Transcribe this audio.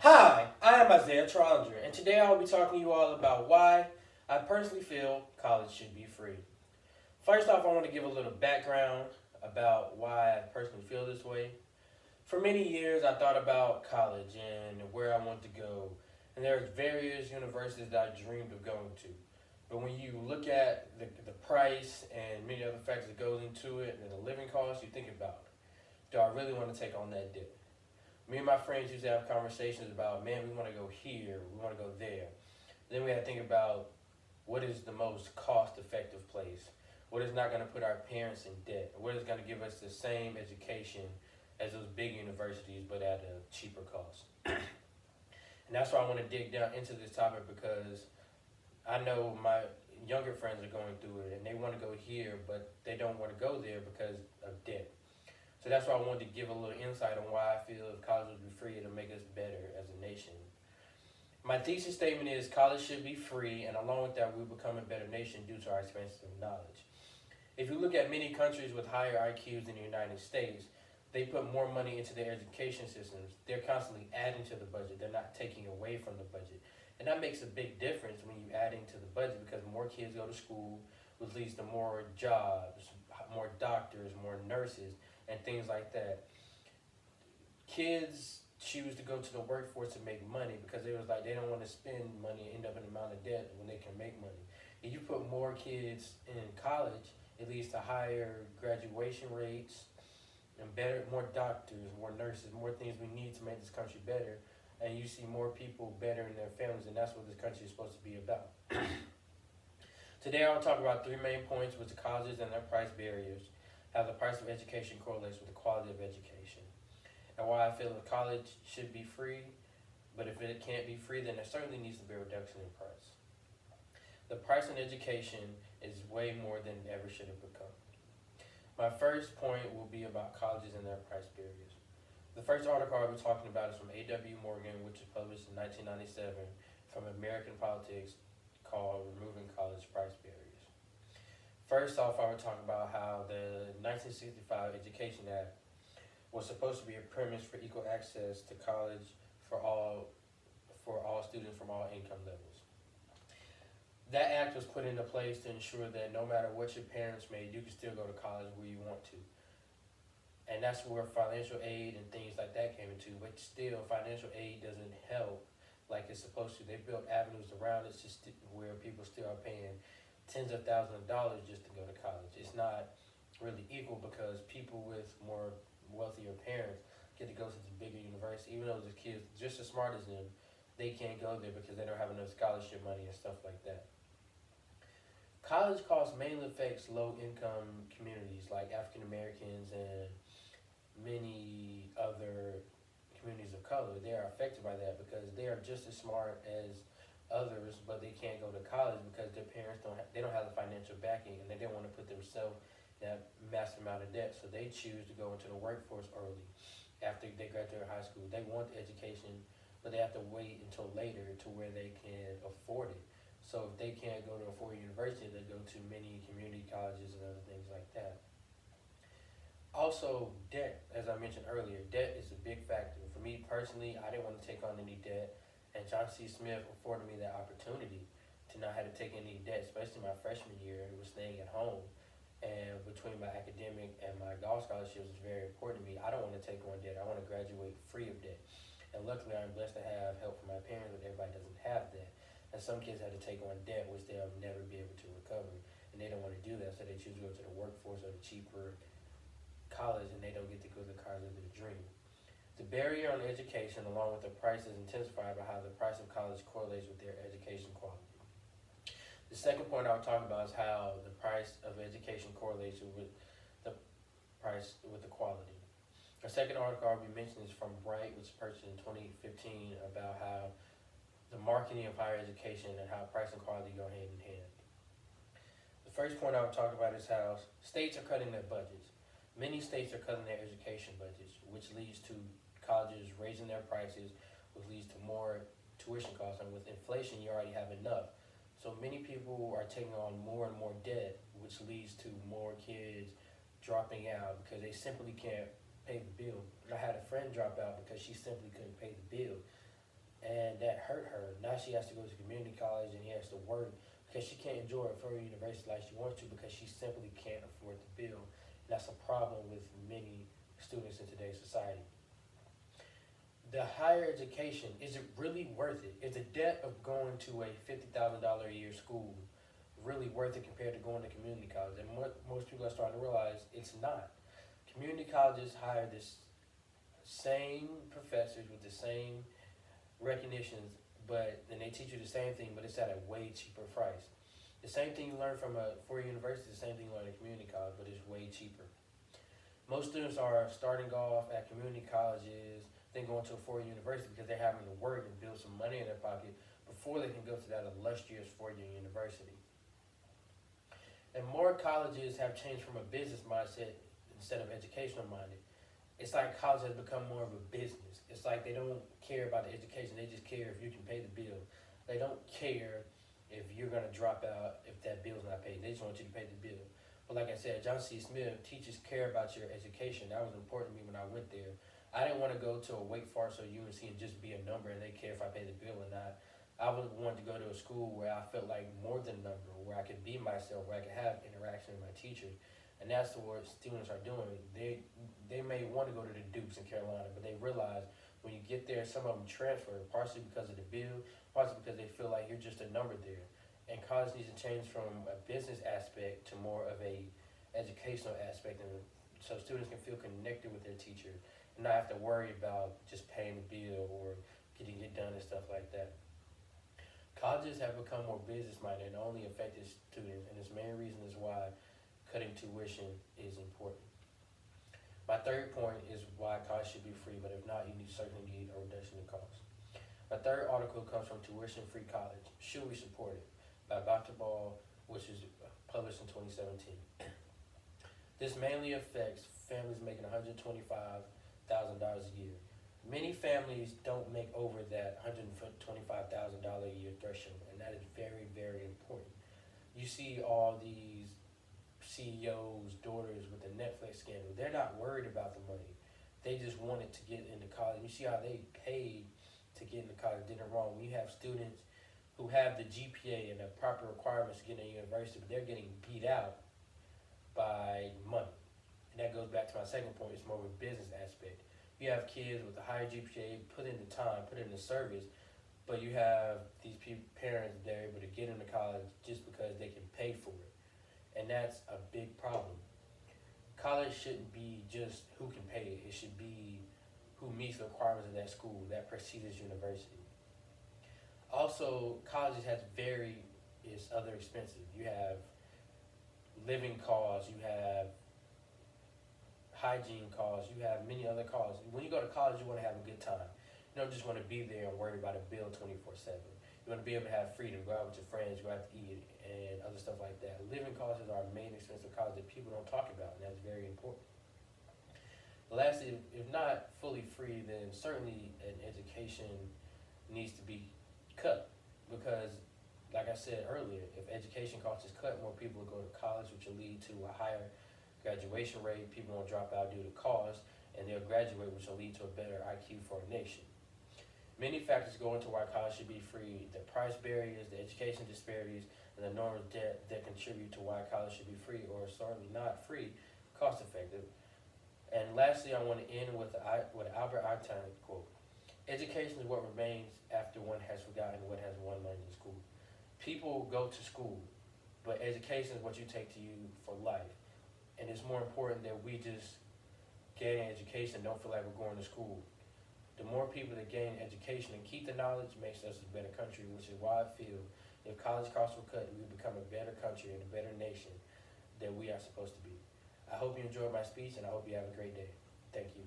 Hi, I am Isaiah Trollinger, and today I will be talking to you all about why I personally feel college should be free. First off, I want to give a little background about why I personally feel this way. For many years, I thought about college and where I want to go, and there's various universities that I dreamed of going to. But when you look at the price and many other factors that goes into it and the living costs, you think about, do I really want to take on that debt? Me and my friends used to have conversations about, man, we want to go here, we want to go there. Then we had to think about what is the most cost-effective place, what is not going to put our parents in debt, what is going to give us the same education as those big universities, but at a cheaper cost. And that's why I want to dig down into this topic, because I know my younger friends are going through it, and they want to go here, but they don't want to go there because of debt. So that's why I wanted to give a little insight on why I feel if college would be free, it'll make us better as a nation. My thesis statement is college should be free, and along with that, we'll become a better nation due to our expansive knowledge. If you look at many countries with higher IQs than the United States, they put more money into their education systems. They're constantly adding to the budget. They're not taking away from the budget. And that makes a big difference when you adding to the budget, because more kids go to school, which leads to more jobs, more doctors, more nurses, and things like that. Kids choose to go to the workforce to make money because they don't want to spend money and end up in an amount of debt when they can make money. If you put more kids in college, it leads to higher graduation rates and more doctors, more nurses, more things we need to make this country better. And you see more people better in their families, and that's what this country is supposed to be about. Today I will talk about three main points with the colleges and their price barriers, how the price of education correlates with the quality of education, and why I feel that college should be free, but if it can't be free, then there certainly needs to be a reduction in price. The price in education is way more than it ever should have become. My first point will be about colleges and their price barriers. The first article I'll be talking about is from A.W. Morgan, which was published in 1997 from American Politics, called Removing College Price Barriers. First off, I would talk about how the 1965 Education Act was supposed to be a premise for equal access to college for all students from all income levels. That act was put into place to ensure that no matter what your parents made, you can still go to college where you want to. And that's where financial aid and things like that came into. But still, financial aid doesn't help like it's supposed to. They built avenues around it where people still are paying tens of thousands of dollars just to go to college. It's not really equal because people with more wealthier parents get to go to the bigger university, even though the kids just as smart as them, they can't go there because they don't have enough scholarship money and stuff like that. College costs mainly affects low-income communities like African Americans and many other communities of color. They are affected by that because they are just as smart as others, but they can't go to college because their parents don't have the financial backing, and they don't want to put themselves in that massive amount of debt, so they choose to go into the workforce early after they graduate high school. They want the education, but they have to wait until later to where they can afford it. So if they can't go to a four-year university, they go to many community colleges and other things like that. Also, debt, as I mentioned earlier, debt is a big factor. For me personally, I didn't want to take on any debt, and John C. Smith afforded me that opportunity to not have to take any debt, especially my freshman year. It was staying at home, and between my academic and my golf scholarships was very important to me. I don't want to take on debt. I want to graduate free of debt. And luckily, I'm blessed to have help from my parents, but everybody doesn't have that. And some kids had to take on debt, which they'll never be able to recover, and they don't want to do that, so they choose to go to the workforce or the cheaper college, and they don't get to go to the college of their dream. The barrier on education, along with the price, is intensified by how the price of college correlates with their education quality. The second point I'll talk about is how the price of education correlates with the price with the quality. The second article I'll be mentioning is from Bright, which was purchased in 2015, about how the marketing of higher education and how price and quality go hand in hand. The first point I'll talk about is how states are cutting their budgets. Many states are cutting their education budgets, which leads to colleges raising their prices, which leads to more tuition costs. And with inflation, you already have enough. So many people are taking on more and more debt, which leads to more kids dropping out because they simply can't pay the bill. I had a friend drop out because she simply couldn't pay the bill. and that hurt her. Now she has to go to community college and he has to work because she can't enjoy a four-year university like she wants to because she simply can't afford the bill. And that's a problem with many students in today's society. The higher education, is it really worth it? Is the debt of going to a $50,000 a year school really worth it compared to going to community college? And what most people are starting to realize, it's not. Community colleges hire this same professors with the same recognitions, but then they teach you the same thing, but it's at a way cheaper price. The same thing you learn from a four-year university, the same thing you learn at community college, but it's way cheaper. Most students are starting off at community colleges, then going to a four-year university because they're having to work and build some money in their pocket before they can go to that illustrious four-year university. And more colleges have changed from a business mindset instead of educational minded. It's like college has become more of a business. It's like they don't care about the education. They just care if you can pay the bill. They don't care if you're going to drop out if that bill's not paid. They just want you to pay the bill. But like I said, John C. Smith, teachers care about your education. That was important to me when I went there. I didn't want to go to a Wake Forest or UNC and just be a number and they care if I pay the bill or not. I wanted to go to a school where I felt like more than a number, where I could be myself, where I could have interaction with my teachers. And that's what students are doing. They may want to go to the Dukes in Carolina, but they realize when you get there, some of them transfer, partially because of the bill, partially because they feel like you're just a number there. And college needs to change from a business aspect to more of a educational aspect, and so students can feel connected with their teacher and not have to worry about just paying the bill or getting it done and stuff like that. Colleges have become more business-minded and only affected students, and its main reason is why cutting tuition is important. My third point is why college should be free, but if not, you certainly need a reduction in cost. My third article comes from Tuition-Free College, Should We Support It? By Dr. Ball, which is published in 2017. This mainly affects families making $125,000 a year. Many families don't make over that $125,000 a year threshold, and that is very, very important. You see all these CEOs' daughters with the Netflix scandal. They're not worried about the money. They just wanted to get into college. You see how they paid to get into college, did it wrong. We have students who have the GPA and the proper requirements to get into university, but they're getting beat out by money. And that goes back to my second point, it's more of a business aspect. You have kids with a higher GPA, put in the time, put in the service, but you have these parents that are able to get into college just because they can pay for it. And that's a big problem. College shouldn't be just who can pay it. It should be who meets the requirements of that school, that prestigious university. Also, colleges has various other expenses. You have living costs, you have hygiene costs, you have many other costs. When you go to college, you want to have a good time. You don't just want to be there and worry about a bill 24/7. You want to be able to have freedom, go out with your friends, go out to eat, and other stuff like that. Living costs is our main expense of college that people don't talk about, and that's very important. Lastly, if not fully free, then certainly an education needs to be cut, because like I said earlier, if education costs is cut, more people will go to college, which will lead to a higher graduation rate. People won't drop out due to cost, and they'll graduate, which will lead to a better IQ for a nation. Many factors go into why college should be free: the price barriers, the education disparities, and the enormous debt that contribute to why college should be free, or certainly not free, cost effective. And lastly, I want to end with Albert Einstein quote: "Education is what remains after one has forgotten what has one learned in school." People go to school, but education is what you take to you for life. And it's more important that we just gain education, don't feel like we're going to school. The more people that gain education and keep the knowledge makes us a better country, which is why I feel if college costs were cut, we would become a better country and a better nation that we are supposed to be. I hope you enjoyed my speech, and I hope you have a great day. Thank you.